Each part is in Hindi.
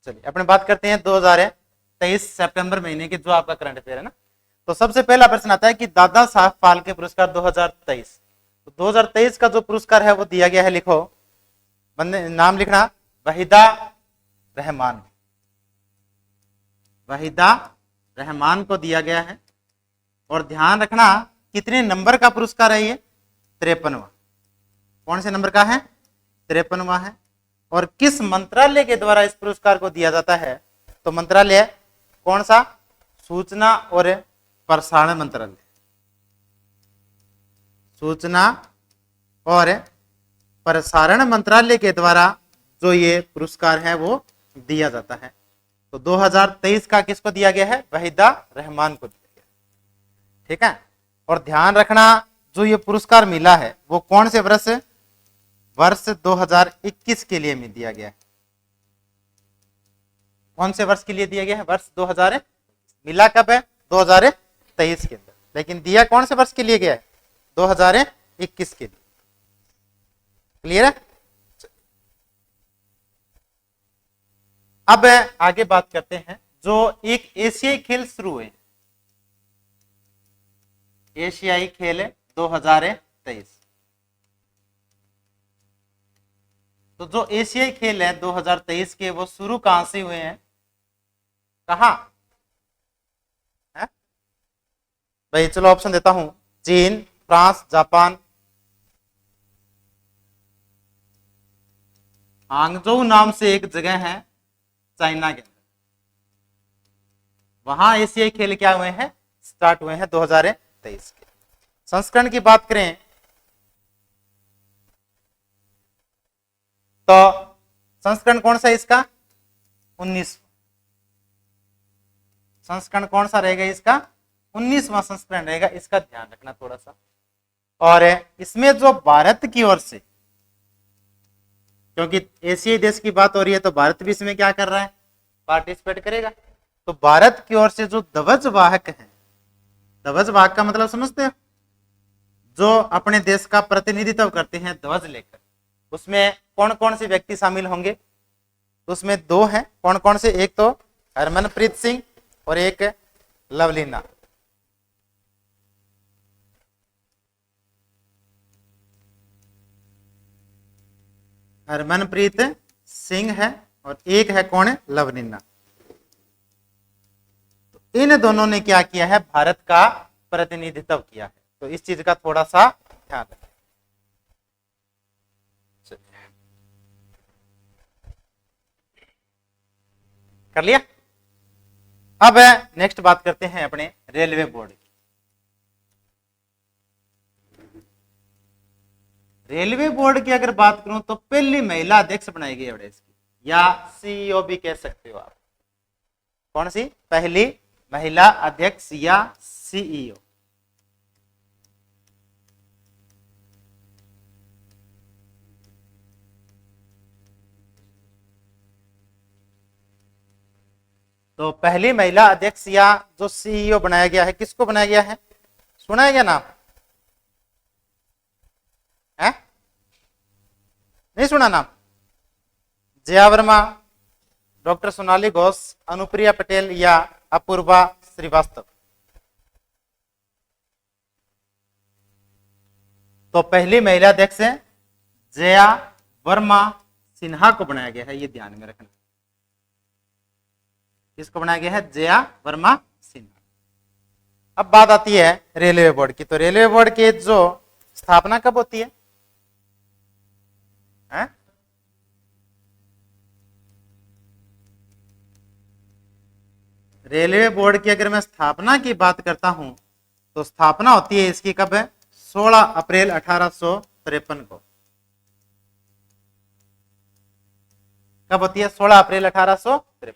चलिए अपने बात करते हैं 2023 सितंबर महीने के जो आपका करंट अफेयर है ना। तो सबसे पहला प्रश्न आता है कि दादा साहब फाल्के पुरस्कार 2023। तो 2023 का जो पुरस्कार है वो दिया गया है, लिखो बंदे नाम लिखना, वहीदा रहमान। वहीदा रहमान को दिया गया है। और ध्यान रखना कितने नंबर का पुरस्कार है ये? 53वां। कौन से नंबर का है? 53वां है। और किस मंत्रालय के द्वारा इस पुरस्कार को दिया जाता है? तो मंत्रालय कौन सा? सूचना और प्रसारण मंत्रालय। सूचना और प्रसारण मंत्रालय के द्वारा जो ये पुरस्कार है वो दिया जाता है। तो 2023 का किसको दिया गया है? वहीदा रहमान को दिया गया। ठीक है। और ध्यान रखना जो ये पुरस्कार मिला है वो कौन से वर्ष 2021 के लिए में दिया गया है। कौन से वर्ष के लिए दिया गया है? वर्ष 2000। मिला कब है? 2023 के अंदर, लेकिन दिया कौन से वर्ष के लिए गया है? 2021 के लिए। क्लियर है? अब आगे बात करते हैं जो एक एशियाई खेल शुरू हुए। एशियाई खेल 2023। तो जो एशियाई खेल है 2023 के वो शुरू कहां से हुए हैं? कहां है भाई? चलो ऑप्शन देता हूं, चीन, फ्रांस, जापान। हांगझोउ नाम से एक जगह है चाइना के अंदर, वहां एशियाई खेल क्या हुए हैं? स्टार्ट हुए हैं 2023 के। संस्करण की बात करें तो संस्करण कौन सा है इसका? 19। संस्करण कौन सा रहेगा इसका? 19वां संस्करण रहेगा। इसका ध्यान रखना थोड़ा सा। और इसमें जो भारत की ओर से, क्योंकि एशियाई देश की बात हो रही है तो भारत भी इसमें क्या कर रहा है? पार्टिसिपेट करेगा। तो भारत की ओर से जो ध्वजवाहक है, ध्वजवाहक का मतलब समझते हो? जो अपने देश का प्रतिनिधित्व करते हैं ध्वज लेकर, उसमें कौन कौन से व्यक्ति शामिल होंगे? तो उसमें दो हैं। कौन कौन से? एक तो हरमनप्रीत सिंह और एक लवलीना। हरमनप्रीत सिंह है और एक है कौन है? लवलीना। तो इन दोनों ने क्या किया है? भारत का प्रतिनिधित्व किया है। तो इस चीज का थोड़ा सा ध्यान रखें। कर लिया? अब नेक्स्ट बात करते हैं अपने रेलवे बोर्ड की। रेलवे बोर्ड की अगर बात करूं तो पहली महिला अध्यक्ष बनाई गई है इसकी, या सीईओ भी कह सकते हो आप। कौन सी? पहली महिला अध्यक्ष या सीईओ। तो पहली महिला अध्यक्ष या जो सीईओ बनाया गया है, किसको बनाया गया है? सुना है क्या नाम? है? नहीं सुना नाम? जया वर्मा, डॉक्टर सोनाली घोष, अनुप्रिया पटेल या अपूर्वा श्रीवास्तव। तो पहली महिला अध्यक्ष जया वर्मा सिन्हा को बनाया गया है, ये ध्यान में रखना। किसको बनाया गया है? जया वर्मा सिन्हा। अब बात आती है रेलवे बोर्ड की। तो रेलवे बोर्ड की जो स्थापना कब होती है? रेलवे बोर्ड की अगर मैं स्थापना की बात करता हूं तो स्थापना होती है इसकी कब है? 16 अप्रैल 1853 को। कब होती है? 16 अप्रैल 1853।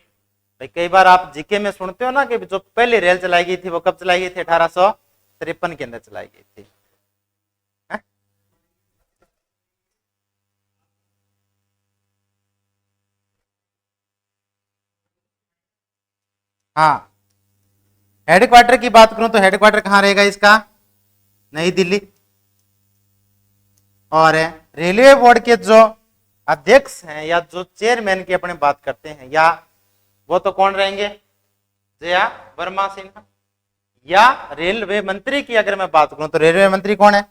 भाई कई बार आप जीके में सुनते हो ना कि जो पहली रेल चलाई गई थी वो कब चलाई गई थी? 1853 के अंदर चलाई गई थी। हाँ, हेडक्वार्टर की बात करूं तो हेडक्वार्टर कहां रहेगा इसका? नई दिल्ली। और रेलवे बोर्ड के जो अध्यक्ष हैं या जो चेयरमैन की अपने बात करते हैं या वो तो कौन रहेंगे, जया वर्मा सिन्हा। या रेलवे मंत्री की अगर मैं बात करूं तो रेलवे मंत्री कौन है,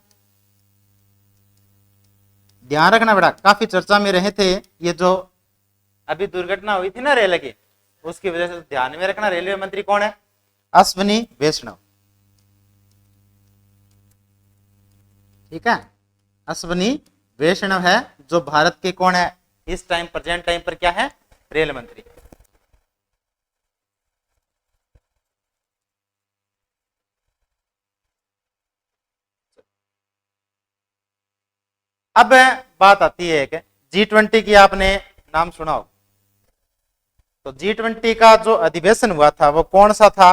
ध्यान रखना बेटा, काफी चर्चा में रहे थे ये जो अभी दुर्घटना हुई थी ना रेल की, उसकी वजह से ध्यान में रखना, रेलवे मंत्री कौन है, अश्विनी वैष्णव। ठीक है, अश्विनी वैष्णव है जो भारत के कौन है इस टाइम प्रेजेंट टाइम पर क्या है, रेल मंत्री। अब बात आती है कि G20 की आपने नाम सुना हो, तो G20 का जो अधिवेशन हुआ था वो कौन सा था,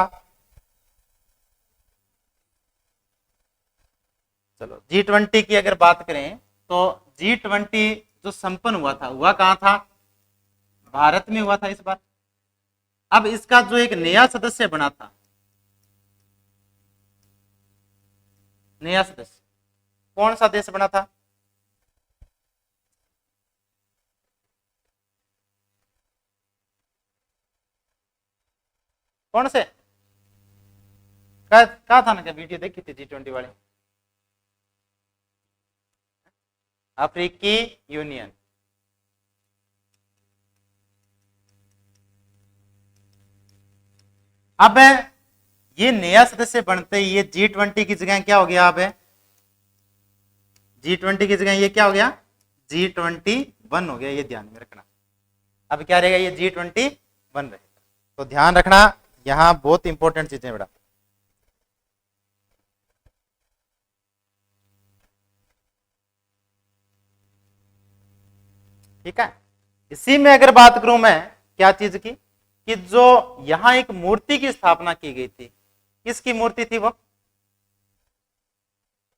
चलो G20 की अगर बात करें तो G20 जो संपन्न हुआ कहां था, भारत में हुआ था इस बार। अब इसका जो एक नया सदस्य बना था, नया सदस्य कौन सा देश बना था, कौन से, कहा था ना, क्या वीडियो देखी थी G20 वाली, अफ्रीकी यूनियन। अब ये नया सदस्य बनते ही ये G20 की जगह क्या हो गया, अब G20 की जगह ये क्या हो गया, G21 हो गया, ये ध्यान में रखना। अब क्या रहेगा, ये G21 रहेगा। तो ध्यान रखना, यहां बहुत इंपॉर्टेंट चीजें बेटा। ठीक है, इसी में अगर बात करूं मैं क्या चीज की, कि जो यहां एक मूर्ति की स्थापना की गई थी, किसकी मूर्ति थी वो,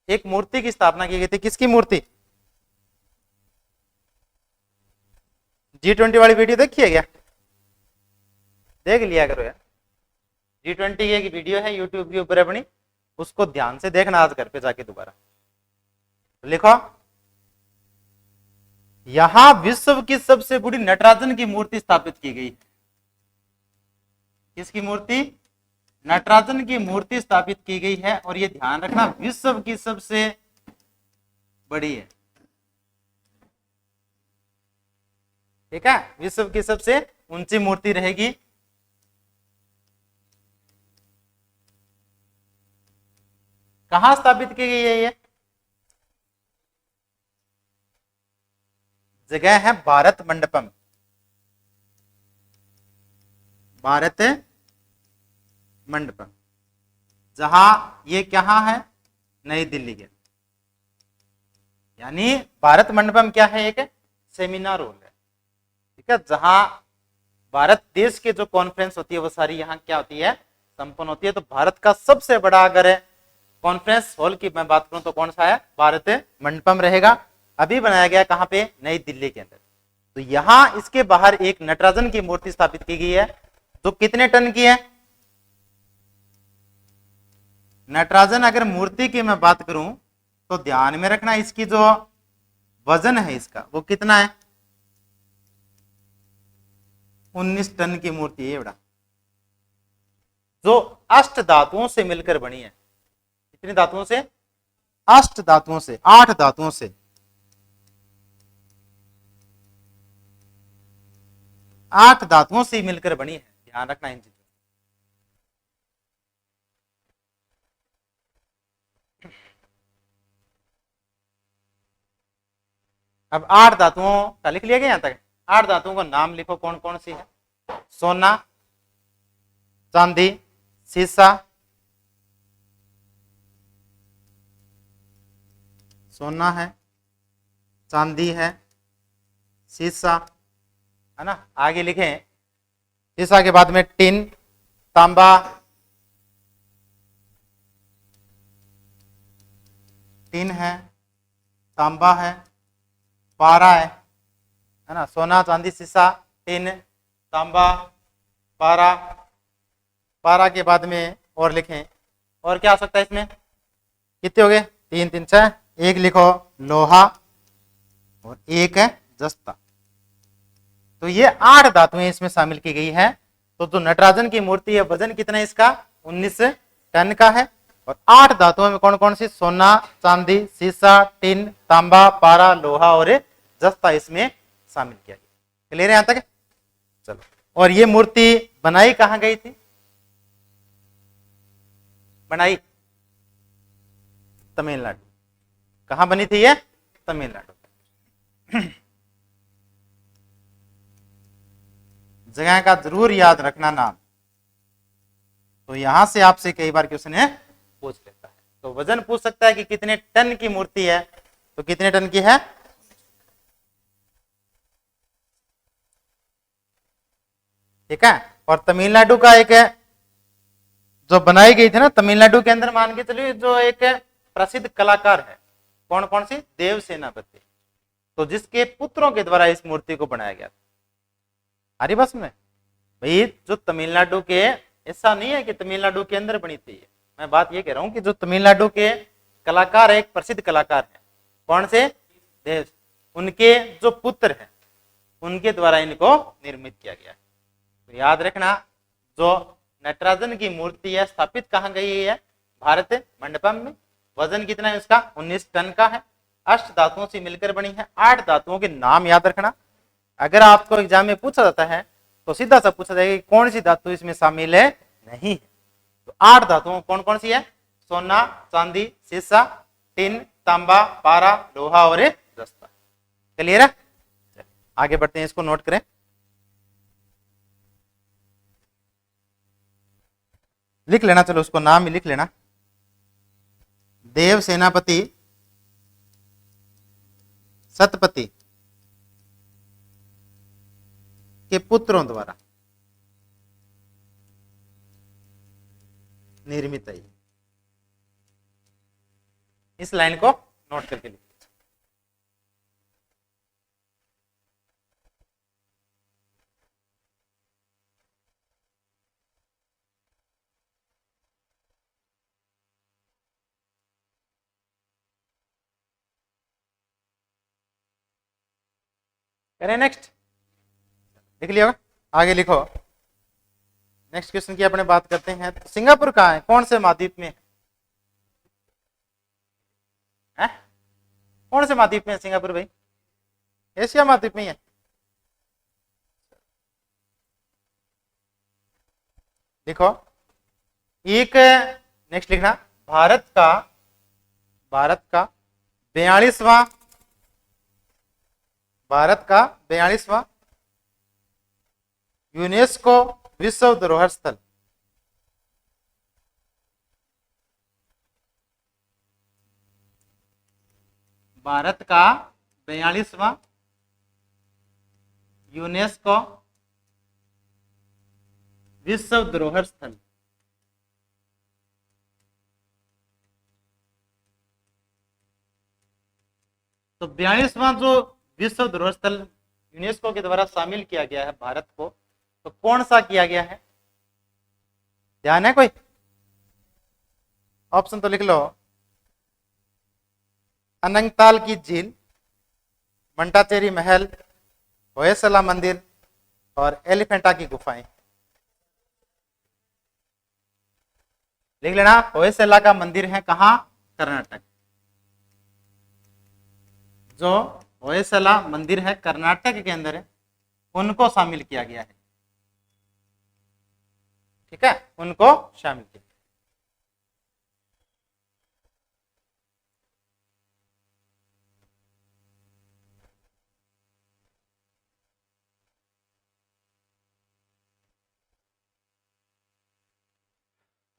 एक मूर्ति की स्थापना की गई थी, किसकी मूर्ति, G20 वाली वीडियो देखिए क्या, देख लिया करो यार, G20 की एक वीडियो है यूट्यूब के ऊपर अपनी, उसको ध्यान से देखना आज घर पे जाके दोबारा। लिखो, यहां विश्व की सबसे बड़ी नटराजन की मूर्ति स्थापित की गई। किसकी मूर्ति, नटराजन की मूर्ति स्थापित की गई है, और ये ध्यान रखना विश्व की सबसे बड़ी है। ठीक है, विश्व की सबसे ऊंची मूर्ति रहेगी। कहां स्थापित की गई है, ये जगह है भारत मंडपम, भारत मंडपम, जहां ये कहां है, नई दिल्ली के। यानी भारत मंडपम क्या है, एक सेमिनार हॉल है। ठीक है, जहां भारत देश के जो कॉन्फ्रेंस होती है वो सारी यहाँ क्या होती है, संपन्न होती है। तो भारत का सबसे बड़ा अगर कॉन्फ्रेंस हॉल की मैं बात करूं तो कौन सा है, भारत मंडपम रहेगा। अभी बनाया गया कहां पे, नई दिल्ली के अंदर। तो यहां इसके बाहर एक नटराजन की मूर्ति स्थापित की गई है, जो कितने टन की है, नटराजन अगर मूर्ति की मैं बात करूं तो ध्यान में रखना, इसकी जो वजन है इसका वो कितना है, 19 टन की मूर्ति है बेटा, जो अष्ट धातुओं से मिलकर बनी है। कितनी धातुओं से, अष्ट धातुओं से, 8 धातुओं से, 8 धातुओं से मिलकर बनी है। ध्यान रखना इन चीजों। अब 8 धातुओं का लिख लिया गया यहां तक। 8 धातुओं का नाम लिखो कौन कौन सी है, सोना, चांदी, सीसा, सोना है, चांदी है, सीसा है ना। आगे लिखें, सीसा के बाद में टिन, तांबा, टिन है, तांबा है, पारा है ना। सोना, चांदी, सीसा, टिन, तांबा, पारा। पारा के बाद में और लिखें, और क्या आ सकता है इसमें, कितने हो गए, 3 3 6, एक लिखो लोहा और एक है जस्ता। तो ये 8 धातुएं इसमें शामिल की गई है, तो जो नटराजन की मूर्ति है वजन कितना है इसका 19 टन का है। और 8 धातुओं में कौन कौन सी, सोना, चांदी, सीसा, टिन, तांबा, पारा, लोहा और जस्ता इसमें शामिल किया गया। क्लियर है यहां तक? चलो, और ये मूर्ति बनाई कहां गई थी? बनाई तमिलनाडु। कहां बनी थी ये? तमिलनाडु। जगह का जरूर याद रखना नाम, तो यहां से आपसे कई बार क्वेश्चन है पूछ लेता है। तो वजन पूछ सकता है कि कितने टन की मूर्ति है, तो कितने टन की है? ठीक है। और तमिलनाडु का एक जो बनाई गई थी ना, तमिलनाडु के अंदर मान के चलिए जो एक प्रसिद्ध कलाकार है, कौन कौन सी, देव सेनापति, तो जिसके पुत्रों के द्वारा इस मूर्ति को बनाया गया था। अरे बस में भाई जो तमिलनाडु के, ऐसा नहीं है कि तमिलनाडु के अंदर बनी थी, मैं बात ये कह रहा हूं कि जो तमिलनाडु के कलाकार है, एक प्रसिद्ध कलाकार है, कौन से, देव, उनके जो पुत्र हैं उनके द्वारा इनको निर्मित किया गया है। तो याद रखना, जो नटराजन की मूर्ति है स्थापित कहां गई है? भारत मंडपम में। वजन कितना है उसका? 19 टन का है। अष्ट धातुओं से मिलकर बनी है। 8 धातुओं के नाम याद रखना। अगर आपको एग्जाम में पूछा जाता है तो सीधा सा पूछा जाएगा कि कौन सी धातु इसमें शामिल है, नहीं है। तो 8 धातुओं कौन कौन सी है? सोना, चांदी, सीसा, टिन, तांबा, पारा, लोहा और जस्ता। क्लियर है? आगे बढ़ते हैं, इसको नोट करें। लिख लेना, चलो उसको नाम ही लिख लेना। देव सेनापति सतपति के पुत्रों द्वारा निर्मित है। इस लाइन को नोट करके लिखिए। करें नेक्स्ट, लिख लिया होगा, आगे लिखो। नेक्स्ट क्वेश्चन की अपने बात करते हैं। तो सिंगापुर कहाँ है, कौन से महाद्वीप में है? कौन से महाद्वीप में है सिंगापुर भाई? एशिया महाद्वीप में है। लिखो एक, नेक्स्ट लिखना, भारत का 42वां, भारत का 42वां यूनेस्को विश्व धरोहर स्थल। भारत का 42वां यूनेस्को विश्व धरोहर स्थल। तो 42वां जो विश्व धरोहर स्थल यूनेस्को के द्वारा शामिल किया गया है भारत को, तो कौन सा किया गया है? ध्यान है कोई? ऑप्शन तो लिख लो। अनंगताल की झील, मंटाचेरी महल, होयसला मंदिर और एलिफेंटा की गुफाएं। लिख लेना, होयसला का मंदिर है कहां? कर्नाटक। जो होयसला मंदिर है कर्नाटक के अंदर है, उनको शामिल किया गया है। ठीक है, उनको शामिल किया।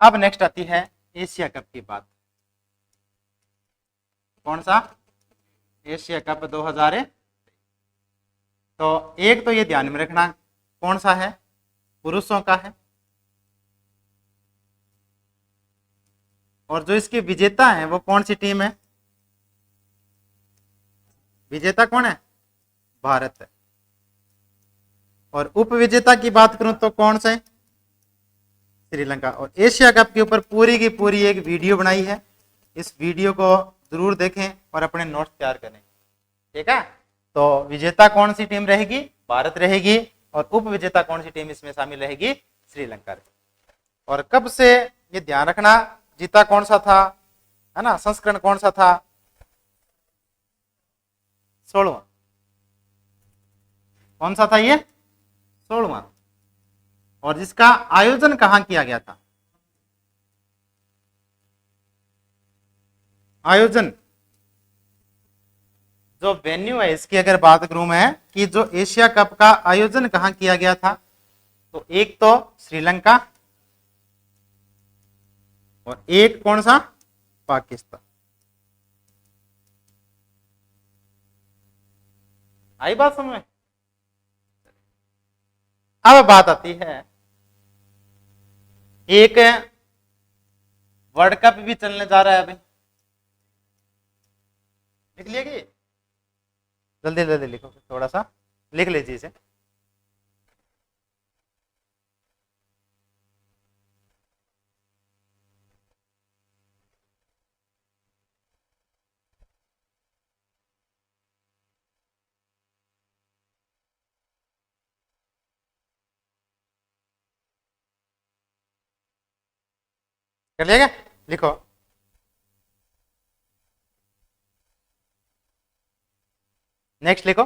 अब नेक्स्ट आती है एशिया कप की बात। कौन सा? Asia cup 2000। तो एक तो ये ध्यान में रखना, कौन सा है? पुरुषों का है। और जो इसके विजेता हैं वो कौन सी टीम है? विजेता कौन है? भारत है। और उप विजेता की बात करूं तो कौन सा है? श्रीलंका। और एशिया कप के ऊपर पूरी की पूरी एक वीडियो बनाई है, इस वीडियो को जरूर देखें और अपने नोट्स तैयार करें। ठीक है, तो विजेता कौन सी टीम रहेगी? भारत रहेगी। और उप विजेता कौन सी टीम इसमें शामिल रहेगी? श्रीलंका। और कब से, ये ध्यान रखना, जीता कौन सा था, है ना, संस्करण कौन सा था? 16वां। कौन सा था ये? 16वां। और जिसका आयोजन कहां किया गया था? आयोजन, जो वेन्यू है इसकी अगर बात करूं मैं, कि जो एशिया कप का आयोजन कहां किया गया था, तो एक तो श्रीलंका और एक कौन सा? पाकिस्तान। आई बात समझ में? अब बात आती है, एक वर्ल्ड कप भी चलने जा रहा है अभी, लिख लिया कि जल्दी जल्दी लिखो, थोड़ा सा लिख लीजिए इसे। कर लिया क्या? लिखो। नेक्स्ट लिखो,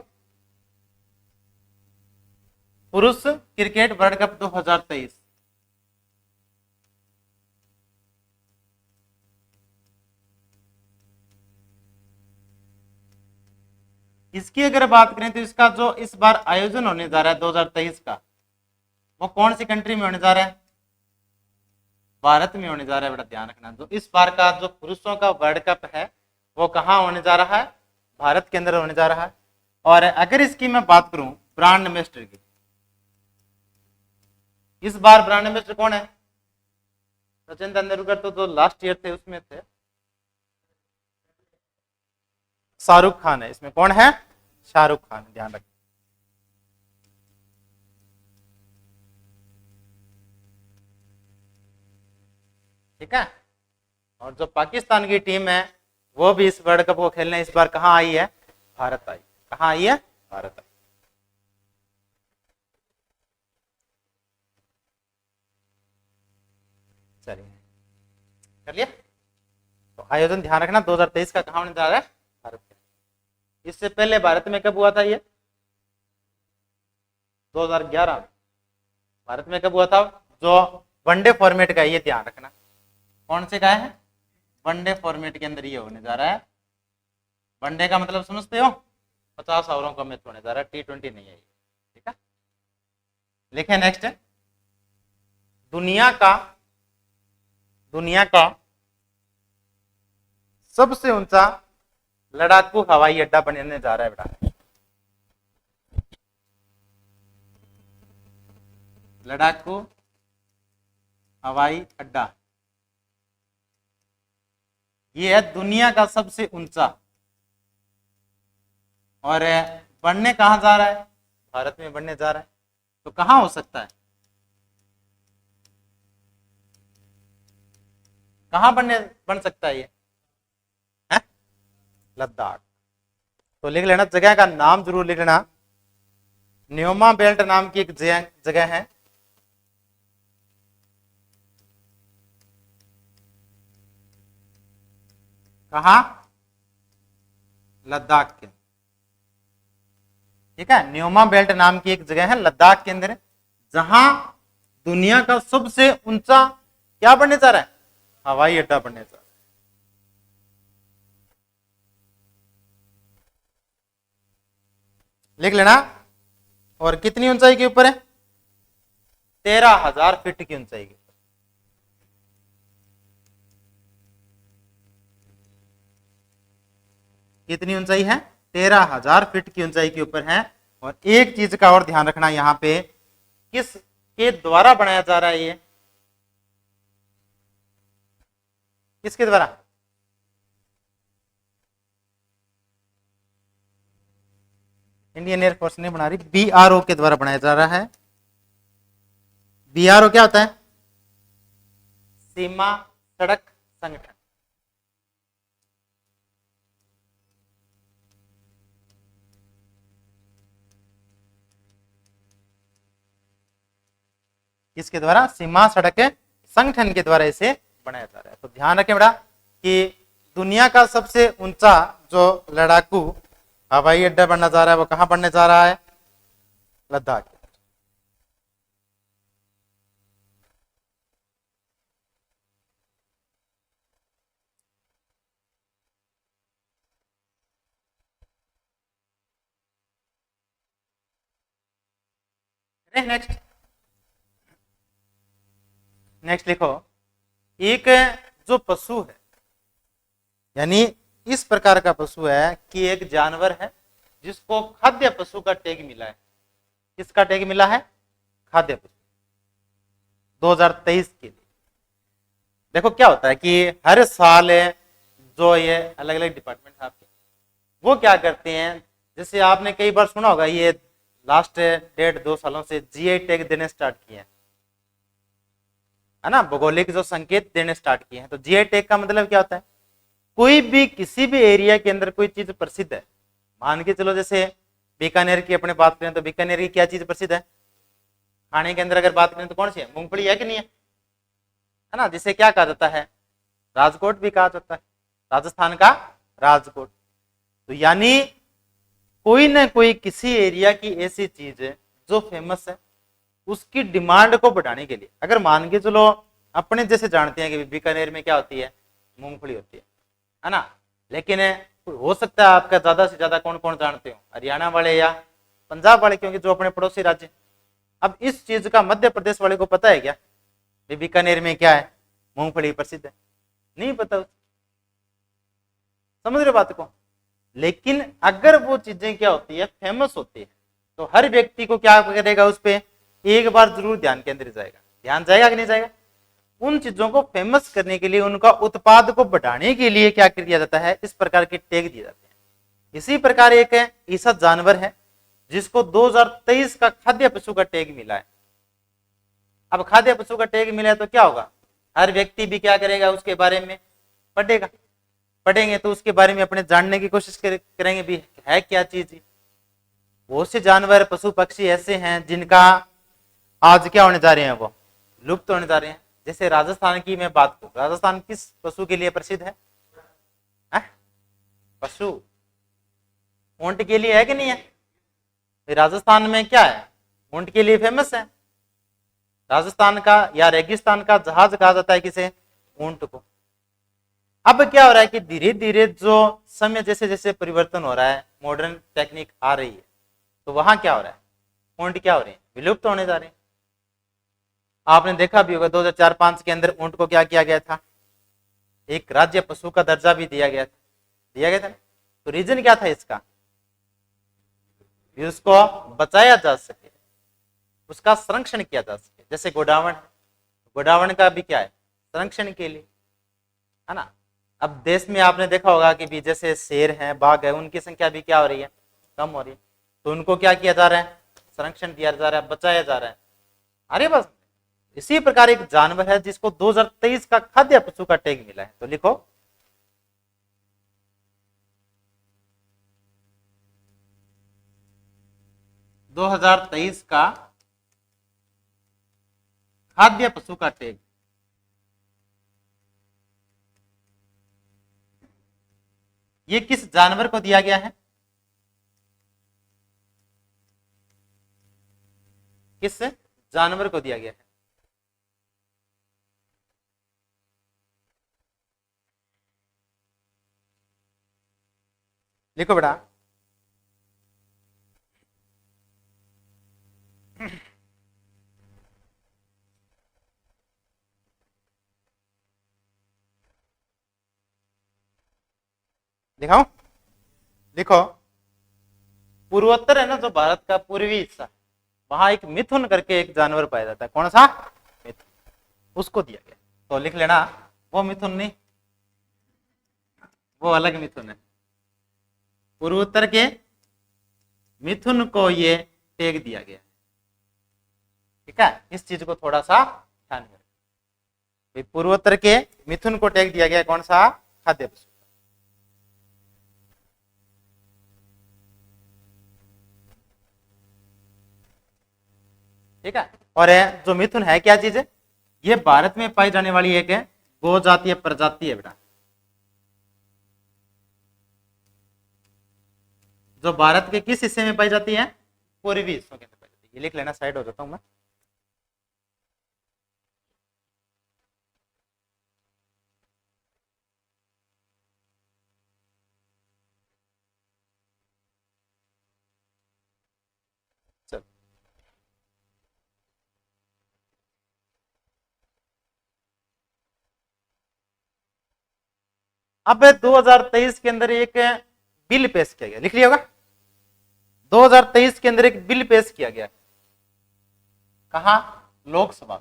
पुरुष क्रिकेट वर्ल्ड कप 2023। इसकी अगर बात करें तो इसका जो इस बार आयोजन होने जा रहा है 2023 का, वो कौन सी कंट्री में होने जा रहा है? भारत में होने जा रहा है। बड़ा ध्यान रखना, जो इस बार का जो पुरुषों का वर्ल्ड कप है वो कहाँ होने जा रहा है? भारत के अंदर होने जा रहा है। और अगर इसकी मैं बात करूं ब्रांड एम्बेसडर की, इस बार ब्रांड एम्बेसडर कौन है? सचिन तेंदुलकर तो जो लास्ट ईयर थे उसमें थे, शाहरुख खान है इसमें। कौन है? शाहरुख खान, ध्यान रखें। ठीक है। और जो पाकिस्तान की टीम है वो भी इस वर्ल्ड कप को खेलने इस बार कहां आई है? भारत आई। कहां आई है? भारत आई। चलिए, कर लिया। तो आयोजन ध्यान रखना 2023 का कहां होने जा रहा है? भारत में। इससे पहले भारत में कब हुआ था ये? 2011। भारत में कब हुआ था? जो वनडे फॉर्मेट का है, ये ध्यान रखना। कौन से का है? वनडे फॉर्मेट के अंदर ये होने जा रहा है। वनडे का मतलब समझते हो? 50 ओवरों का मैच होने जा रहा है, T20 नहीं है ये। ठीक है, लिखे नेक्स्ट। दुनिया का दुनिया का सबसे ऊंचा लड़ाकू हवाई अड्डा बनने जा रहा है बेटा। लड़ाकू हवाई अड्डा, ये है दुनिया का सबसे ऊंचा। और बनने कहां जा रहा है? भारत में बनने जा रहा है। तो कहां हो सकता है? कहां बन सकता है ये? है? लद्दाख। तो लिख लेना, जगह का नाम जरूर लिख लेना। न्योमा बेल्ट नाम की एक जगह है। कहा? लद्दाख के। ठीक है, न्योमा बेल्ट नाम की एक जगह है लद्दाख के अंदर, जहां दुनिया का सबसे ऊंचा क्या बनने जा रहा है? हवाई अड्डा बनने जा रहा है। लिख लेना। और कितनी ऊंचाई के ऊपर है? 13,000 फीट की ऊंचाई के। कितनी ऊंचाई है? 13,000 फीट की ऊंचाई के ऊपर है। और एक चीज का और ध्यान रखना, यहां पे किस के द्वारा बनाया जा रहा है ये? किसके द्वारा? इंडियन एयरफोर्स नहीं बना रही, BRO के द्वारा बनाया जा रहा है। BRO क्या होता है? सीमा सड़क संगठन। किसके द्वारा? सीमा सड़क संगठन के द्वारा इसे बनाया जा रहा है। तो ध्यान रखें बेटा कि दुनिया का सबसे ऊंचा जो लड़ाकू हवाई अड्डा बनने जा रहा है वो कहां बनने जा रहा है? लद्दाख। नेक्स्ट नेक्स्ट लिखो, एक जो पशु है, यानी इस प्रकार का पशु है कि एक जानवर है जिसको खाद्य पशु का टैग मिला है। किसका टैग मिला है? खाद्य पशु, 2023 के लिए। देखो क्या होता है कि हर साल जो ये अलग अलग डिपार्टमेंट है आपके, वो क्या करते हैं, जैसे आपने कई बार सुना होगा, ये लास्ट 1.5-2 सालों से जीआई टैग देने स्टार्ट किए हैं, है ना, भौगोलिक जो संकेत देने स्टार्ट किए हैं। तो जीआई टैग का मतलब क्या होता है? कोई भी किसी भी एरिया के अंदर कोई चीज प्रसिद्ध है, मान के चलो जैसे बीकानेर की अपने बात करें तो बीकानेर की क्या चीज प्रसिद्ध है? खाने के अंदर अगर बात करें तो कौन सी है? मूंगफली है कि नहीं है? है ना, जिसे क्या कहा जाता है? राजकोट भी कहा जाता है, राजस्थान का राजकोट। तो यानी कोई ना कोई किसी एरिया की ऐसी चीज है जो फेमस है, उसकी डिमांड को बढ़ाने के लिए, अगर मान के चलो अपने जैसे जानते हैं कि बीकानेर में क्या होती है? मूंगफली होती है ना, लेकिन हो सकता है आपका ज्यादा से ज्यादा कौन कौन जानते हो? हरियाणा वाले या पंजाब वाले, क्योंकि जो अपने पड़ोसी राज्य। अब इस चीज का मध्य प्रदेश वाले को पता है क्या बीकानेर में क्या है? मूंगफली प्रसिद्ध है? नहीं पता। समझ रहे बात को? लेकिन अगर वो चीजें क्या होती है? फेमस होती है, तो हर व्यक्ति को क्या करेगा? उस पर एक बार जरूर ध्यान केंद्रित जाएगा। ध्यान जाएगा कि नहीं जाएगा? उन चीजों को फेमस करने के लिए, उनका उत्पाद को बढ़ाने के लिए क्या किया जाता है? इस प्रकार के टैग दिए जाते हैं। इसी प्रकार एक ऐसा जानवर है जिसको 2023 का खाद्य पशु का टैग मिला है। अब खाद्य पशु का टैग मिला है तो क्या होगा? हर व्यक्ति भी क्या करेगा? उसके बारे में पढ़ेगा। पढ़ेंगे तो उसके बारे में अपने जानने की कोशिश करेंगे भी है क्या चीज। बहुत से जानवर पशु पक्षी ऐसे हैं जिनका आज क्या होने जा रहे हैं? वो लुप्त होने जा रहे हैं। जैसे राजस्थान की मैं बात करूं, राजस्थान किस पशु के लिए प्रसिद्ध है? पशु ऊंट के लिए है कि नहीं है? राजस्थान में क्या है? ऊंट के लिए फेमस है। राजस्थान का या रेगिस्तान का जहाज कहा जाता है किसे? ऊंट को। अब क्या हो रहा है कि धीरे धीरे जो समय जैसे जैसे परिवर्तन हो रहा है, मॉडर्न टेक्निक आ रही है, तो वहां क्या हो रहा है? ऊंट क्या हो रहे हैं? विलुप्त होने जा रहे हैं। आपने देखा भी होगा 2004-05 के अंदर ऊंट को क्या किया गया था? एक राज्य पशु का दर्जा भी दिया गया था। तो रीजन क्या था इसका? उसको बचाया जा सके, उसका संरक्षण किया जा सके। जैसे गोडावण का भी क्या है? संरक्षण के लिए, है ना। अब देश में आपने देखा होगा कि भी जैसे शेर हैं, बाघ है, उनकी संख्या भी क्या हो रही है? कम हो रही है। तो उनको क्या किया जा रहा है? संरक्षण दिया जा रहा है, बचाया जा रहा है। अरे बस इसी प्रकार एक जानवर है जिसको 2023 का खाद्य पशु का टैग मिला है। तो लिखो, दो 2023 का खाद्य पशु का टैग। ये किस जानवर को दिया गया है? किस जानवर को दिया गया है? लिखो बेटा, दिखाओ। लिखो, पूर्वोत्तर है ना जो भारत का पूर्वी हिस्सा, वहां एक मिथुन करके एक जानवर पाया जाता है। कौन सा? मिथुन। उसको दिया गया। तो लिख लेना, वो मिथुन नहीं, वो अलग मिथुन है। पूर्वोत्तर के मिथुन को ये टैग दिया गया। ठीक है, इस चीज को थोड़ा सा ध्यान में। पूर्वोत्तर के मिथुन को टैग दिया गया। कौन सा? खाद्य पशु। ठीक है। और जो मिथुन है क्या चीज है, ये भारत में पाई जाने वाली एक है गो जातीय प्रजाति है बेटा, जो भारत के किस हिस्से में पाई जाती है, पूर्वी हिस्सों के अंदर पाई जाती है। ये लिख लेना, साइड हो जाता हूं मैं। चल अब 2023 के अंदर एक बिल पेश किया गया, लिख लिया होगा, 2023 के अंदर एक बिल पेश किया गया, कहा, लोकसभा,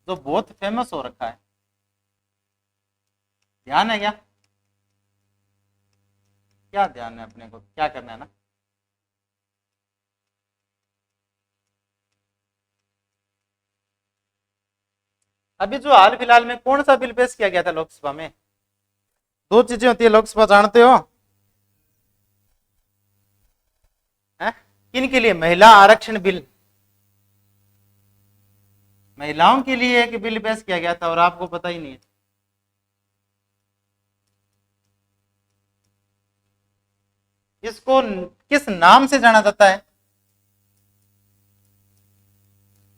जो बहुत फेमस हो रखा है, ध्यान है क्या, क्या ध्यान है, अपने को क्या करना है ना, अभी जो हाल फिलहाल में कौन सा बिल पेश किया गया था लोकसभा में, दो चीजें होती है लोकसभा, जानते हो, किन के लिए, महिला आरक्षण बिल, महिलाओं के लिए एक बिल पेश किया गया था और आपको पता ही नहीं है। इसको किस नाम से जाना जाता है,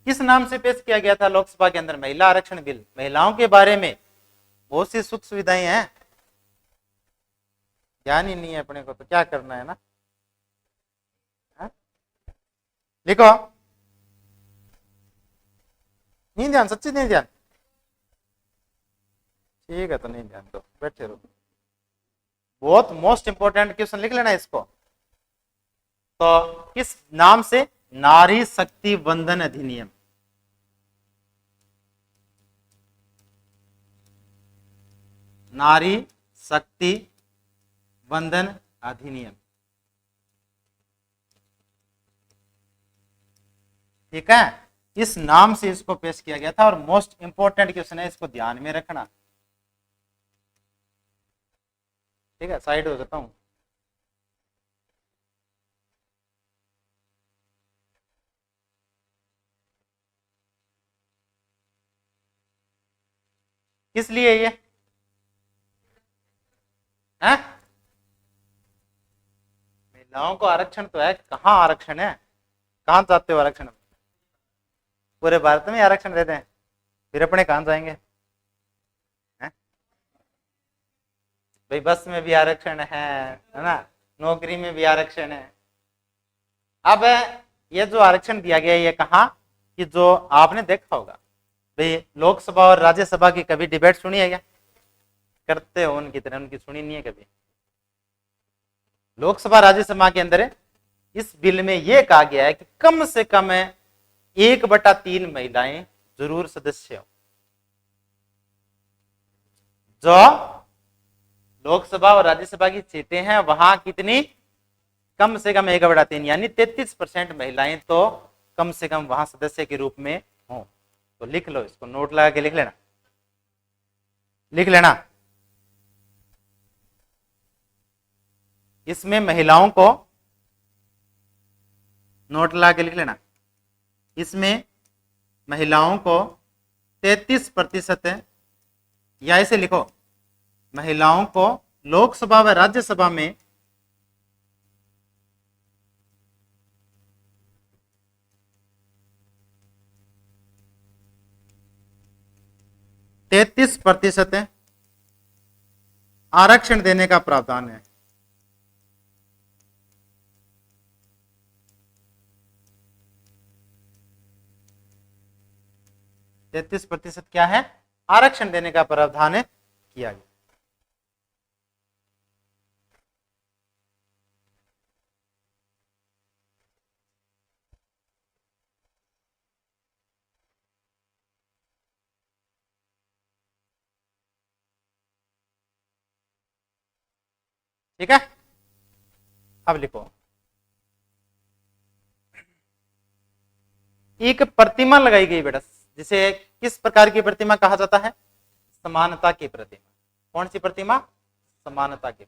किस नाम से पेश किया गया था लोकसभा के अंदर, महिला आरक्षण बिल, महिलाओं के बारे में बहुत सी सुख सुविधाएं हैं, ध्यान ही नहीं है अपने को, तो क्या करना है ना, लिखो, नहीं ध्यान, सच्ची नहीं ध्यान, ठीक है तो नहीं ध्यान दो, बैठे रहो, बहुत मोस्ट इंपोर्टेंट क्वेश्चन, लिख लेना इसको। तो किस नाम से, नारी शक्ति वंदन अधिनियम, नारी शक्ति वंदन अधिनियम, ठीक है, इस नाम से इसको पेश किया गया था और मोस्ट इंपोर्टेंट क्वेश्चन है, इसको ध्यान में रखना, ठीक है, साइड हो जाता हूं। किस लिए ये है, महिलाओं को आरक्षण तो है, कहाँ आरक्षण है, कहाँ चाहते हो आरक्षण, पूरे भारत में आरक्षण देते हैं, फिर अपने कहां जाएंगे, है? भाई बस में भी आरक्षण है ना, नौकरी में भी आरक्षण है। अब ये जो आरक्षण दिया गया है, ये कहा कि जो आपने देखा होगा भाई, लोकसभा और राज्यसभा की कभी डिबेट सुनी है क्या, करते हो उनकी तरह, उनकी सुनी नहीं है कभी, लोकसभा राज्यसभा के अंदर इस बिल में यह कहा गया है कि कम से कम 1/3 महिलाएं जरूर सदस्य हो, जो लोकसभा और राज्यसभा की सीटें हैं वहां कितनी, कम से कम 1/3 यानी 33% महिलाएं तो कम से कम वहां सदस्य के रूप में हो। तो लिख लो, इसको नोट लगा के लिख लेना, लिख लेना, इसमें महिलाओं को नोट लगा के लिख लेना, इसमें महिलाओं को 33%, या ऐसे लिखो, महिलाओं को लोकसभा व राज्यसभा में 33% आरक्षण देने का प्रावधान है। तैतीस प्रतिशत क्या है, आरक्षण देने का प्रावधान है किया गया। ठीक है, अब लिखो, एक प्रतिमा लगाई गई बेटा, जिसे किस प्रकार की प्रतिमा कहा जाता है, समानता की प्रतिमा। कौन सी प्रतिमा, समानता की,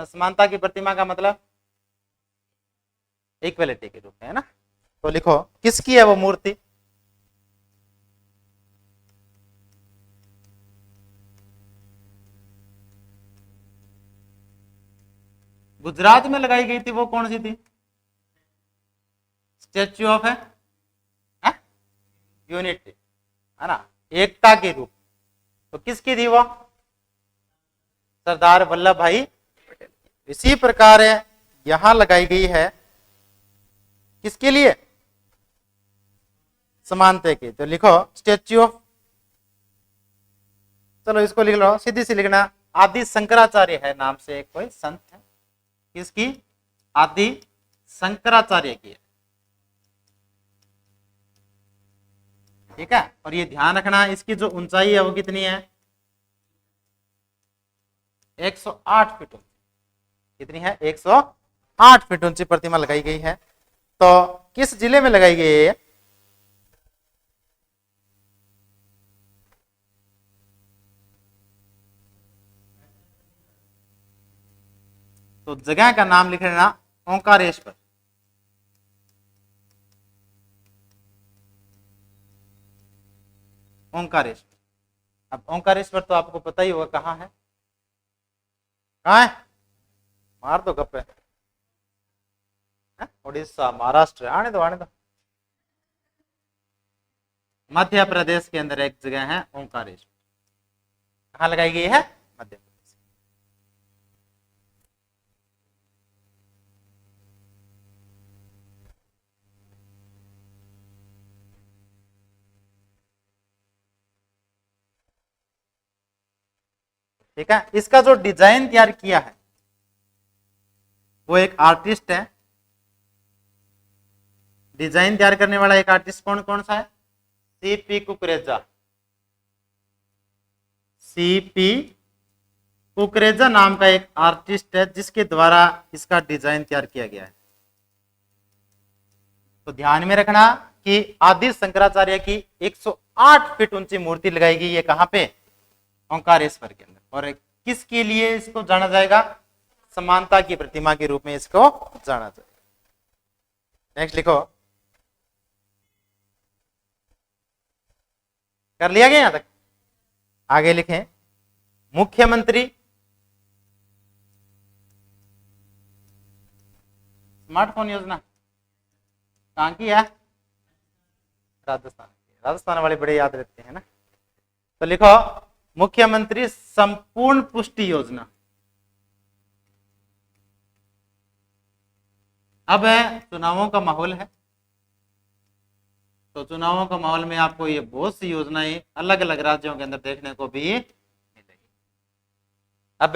समानता की प्रतिमा का मतलब इक्वलिटी के रूप में है ना, तो लिखो किसकी है वो मूर्ति? गुजरात में लगाई गई थी, वो कौन सी थी? स्टेच्यू ऑफ है यूनिटी, है ना, एकता के रूप। तो किसकी थी वो? सरदार वल्लभ भाई पटेल। इसी प्रकार यहां लगाई गई है किसके लिए? समानता की। तो लिखो स्टेच्यू ऑफ, चलो इसको लिख लो, सीधी सी लिखना, आदि शंकराचार्य है नाम से एक कोई संत है, किसकी? आदि शंकराचार्य की है, ठीक है। और ये ध्यान रखना, इसकी जो ऊंचाई है वो कितनी है? 108 फीट ऊंची। कितनी है? 108 फीट ऊंची प्रतिमा लगाई गई है। तो किस जिले में लगाई गई है? तो जगह का नाम लिख लेना, ओंकारेश्वर। ओंकारेश्वर। अब ओंकारेश्वर तो आपको पता ही होगा कहाँ है? कहाँ है? मार दो गप्पे। उड़ीसा, महाराष्ट्र, आने दो आने दो। मध्य प्रदेश के अंदर एक जगह है ओंकारेश्वर। कहाँ लगाई गई है? मध्य प्रदेश। ठीक है। इसका जो डिजाइन तैयार किया है वो एक आर्टिस्ट है। डिजाइन तैयार करने वाला एक आर्टिस्ट कौन कौन सा है? सीपी कुकरेजा। सीपी कुकरेजा नाम का एक आर्टिस्ट है जिसके द्वारा इसका डिजाइन तैयार किया गया है। तो ध्यान में रखना कि आदि शंकराचार्य की 108 फीट ऊंची मूर्ति लगाई गई है। कहां पे? ओंकारेश्वर के अंदर। और किसके लिए इसको जाना जाएगा? समानता की प्रतिमा के रूप में इसको जाना जाएगा। नेक्स्ट लिखो, कर लिया गया यहां तक? आगे लिखें, मुख्यमंत्री स्मार्टफोन योजना कहां की है? राजस्थान। राजस्थान वाले बड़े याद रहते हैं ना। तो लिखो मुख्यमंत्री संपूर्ण पुष्टि योजना। अब चुनावों का माहौल है, तो चुनावों का माहौल में आपको ये बहुत सी योजनाएं अलग अलग राज्यों के अंदर देखने को भी मिलेगी। अब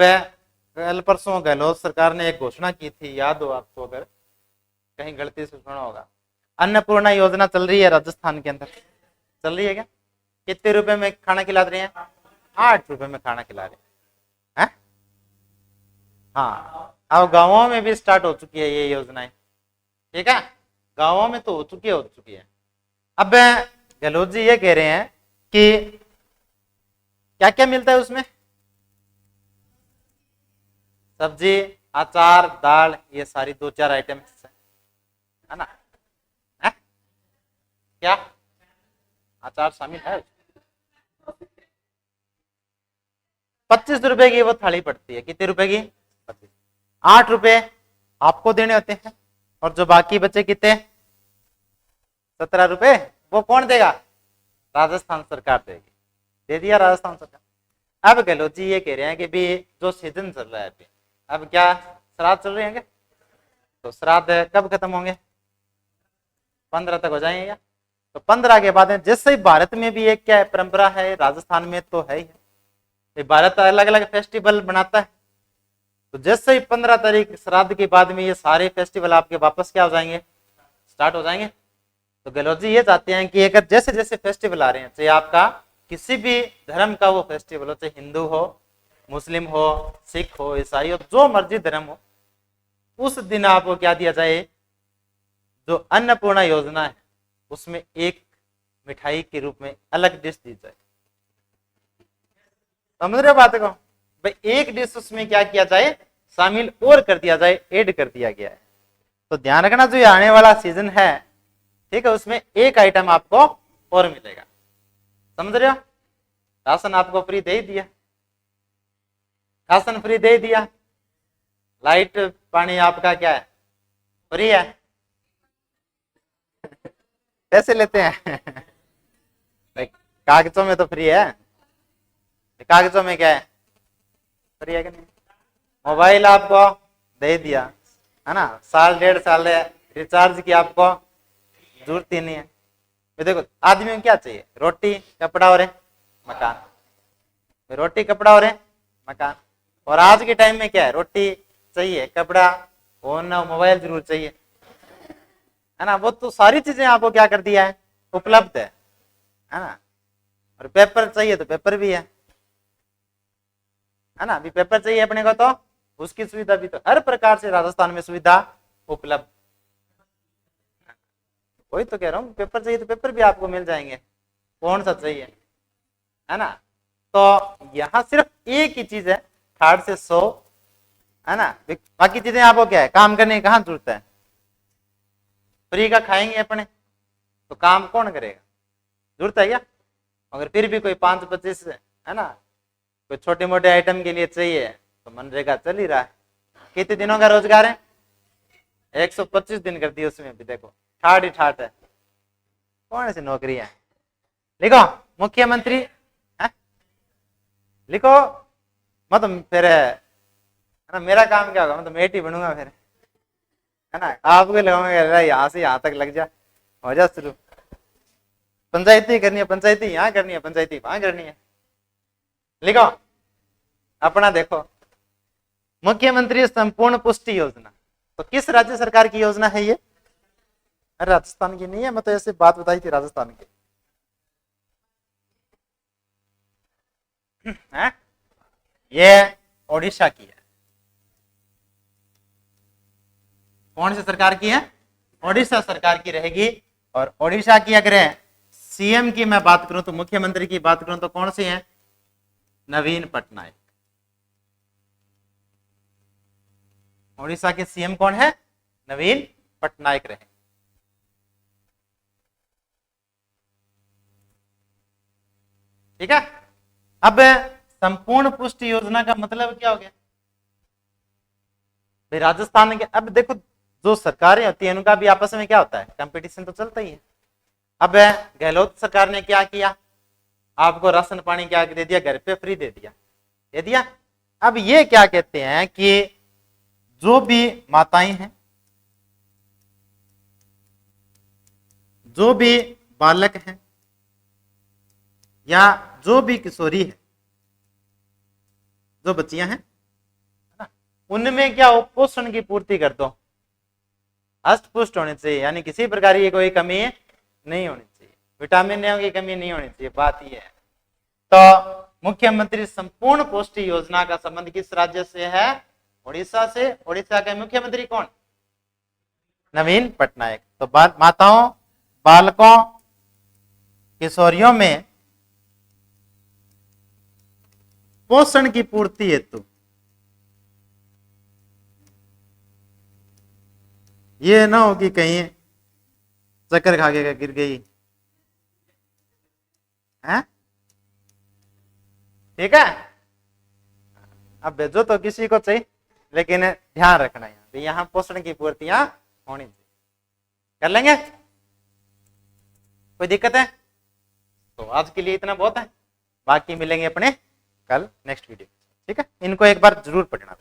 कल परसों गहलोत सरकार ने एक घोषणा की थी, याद हो आपको, अगर कहीं गलती से सुना होगा, अन्नपूर्णा योजना चल रही है राजस्थान के अंदर। चल रही है क्या? कितने रुपए में खाना खिला रहे हैं? 8 रुपए में खाना खिला रहे हैं। हाँ, अब गांवों में भी स्टार्ट हो चुकी है ये योजनाएं, ठीक है। गांवों में तो हो चुकी है। अब गहलोत जी ये कह रहे हैं कि क्या क्या मिलता है उसमें? सब्जी, अचार, दाल, ये सारी 2-4 आइटम है ना? है? क्या अचार शामिल है? 25 रुपए की वो थाली पड़ती है। कितने रुपए की? 25। 8 रुपए आपको देने होते हैं, और जो बाकी बचे कितने? 17 रुपए। वो कौन देगा? राजस्थान सरकार देगी। दे दिया राजस्थान सरकार। अब गहलोत जी ये कह रहे हैं कि भी जो सीजन चल रहा है अभी, अब क्या श्राद्ध चल रहे हैं, तो श्राद्ध कब खत्म होंगे? 15 तक हो जाएंगे। तो 15 के बाद जैसे ही भारत में भी एक क्या परंपरा है, राजस्थान में तो है ही, भारत अलग अलग फेस्टिवल बनाता है। तो जैसे ही 15 तारीख श्राद्ध के बाद में ये सारे फेस्टिवल आपके वापस क्या हो जाएंगे? स्टार्ट हो जाएंगे। तो गहलोत जी ये चाहते हैं कि अगर जैसे जैसे फेस्टिवल आ रहे हैं, चाहे आपका किसी भी धर्म का वो फेस्टिवल हो, चाहे हिंदू हो, मुस्लिम हो, सिख हो, ईसाई हो, जो मर्जी धर्म हो, उस दिन आपको क्या दिया जाए? जो अन्नपूर्णा योजना है उसमें एक मिठाई के रूप में अलग डिश दी जाए। समझ रहे हो बात को? भाई एक डिश उसमें क्या किया जाए? शामिल और कर दिया जाए, ऐड कर दिया गया है। तो ध्यान रखना, जो ये आने वाला सीजन है ठीक है, उसमें एक आइटम आपको और मिलेगा, समझ रहे हो। राशन आपको फ्री दे ही दिया, राशन फ्री दे दिया, लाइट पानी आपका क्या है, फ्री है, पैसे लेते हैं भाई, कागजों में तो फ्री है, कागजों में क्या है, फ्री है कि नहीं। मोबाइल आपको दे दिया है ना, साल 1.5 साल है, रिचार्ज की आपको जरूरत ही नहीं है। तो देखो आदमी में क्या चाहिए, रोटी कपड़ा और मकान, रोटी कपड़ा और मकान। और आज के टाइम में क्या है, रोटी चाहिए, कपड़ा और ना मोबाइल जरूर चाहिए, है ना। वो तो सारी चीजें आपको क्या कर दिया है, उपलब्ध है ना। और पेपर चाहिए तो पेपर भी है ना, अभी पेपर चाहिए अपने को तो उसकी सुविधा भी, तो हर प्रकार से राजस्थान में सुविधा उपलब्ध। वही तो कह रहा हूँ, पेपर चाहिए तो पेपर भी आपको मिल जाएंगे, कौन सा चाहिए, है ना। तो यहाँ सिर्फ एक ही चीज है, 60 से 100, है ना। बाकी चीजें आपको क्या है, काम करने की कहाँ जरूरत है, फ्री का खाएंगे अपने, तो काम कौन करेगा, जरूरत है क्या। अगर फिर भी कोई 5-25 है ना, कोई छोटे मोटे आइटम के लिए चाहिए तो मनरेगा चल ही रहा है। कितने दिनों का रोजगार है, 125 दिन कर दिए, उसमें भी देखो ठाट ही ठाट है, कौन सी नौकरी है। लिखो मुख्यमंत्री है? लिखो, मतलब फिर है ना, मेरा काम क्या होगा, मैं तो मेट ही बनूंगा फिर, है ना। आपको लगाऊंगा यहाँ से यहाँ तक लग जा, हो जा शुरू, पंचायती करनी है, पंचायती यहाँ करनी है, पंचायती वहां करनी है। लिखो अपना, देखो मुख्यमंत्री संपूर्ण पुष्टि योजना, तो किस राज्य सरकार की योजना है ये, राजस्थान की नहीं है, मैं तो ऐसे बात बताई थी राजस्थान की है? ये ओडिशा की है। कौन सी सरकार की है, ओडिशा सरकार की रहेगी। और ओडिशा की अगर सीएम की मैं बात करूं, तो मुख्यमंत्री की बात करूं तो कौन सी है, नवीन पटनायक। ओडिशा के सीएम कौन है, नवीन पटनायक रहे। ठीक है। अब संपूर्ण पुष्टि योजना का मतलब क्या हो गया भाई, राजस्थान के, अब देखो जो सरकारें होती है उनका भी आपस में क्या होता है, कंपटीशन तो चलता ही है। अब गहलोत सरकार ने क्या किया, आपको राशन पानी क्या दे दिया, घर पे फ्री दे दिया, दे दिया। अब ये क्या कहते हैं कि जो भी माताएं हैं, जो भी बालक हैं, या जो भी किशोरी है, जो बच्चियां हैं ना, उनमें क्या हो, पोषण की पूर्ति कर दो, अष्ट पुष्ट होने चाहिए, यानी किसी प्रकार की कोई कमी नहीं होनी चाहिए, विटामिन की कमी नहीं होनी चाहिए, बात यह है। तो मुख्यमंत्री संपूर्ण पुष्टि योजना का संबंध किस राज्य से है, उड़ीसा से। उड़ीसा के मुख्यमंत्री कौन, नवीन पटनायक। तो माताओं, बालकों, किशोरियों में पोषण की पूर्ति हेतु ये ना हो कि कहीं चक्कर खा के गिर गई है, ठीक है। अब भेजो तो किसी को चाहिए, लेकिन ध्यान रखना है यहाँ पोषण की पूर्तियां होनी चाहिए, कर लेंगे, कोई दिक्कत है। तो आज के लिए इतना बहुत है, बाकी मिलेंगे अपने कल नेक्स्ट वीडियो, ठीक है। इनको एक बार जरूर पढ़ना।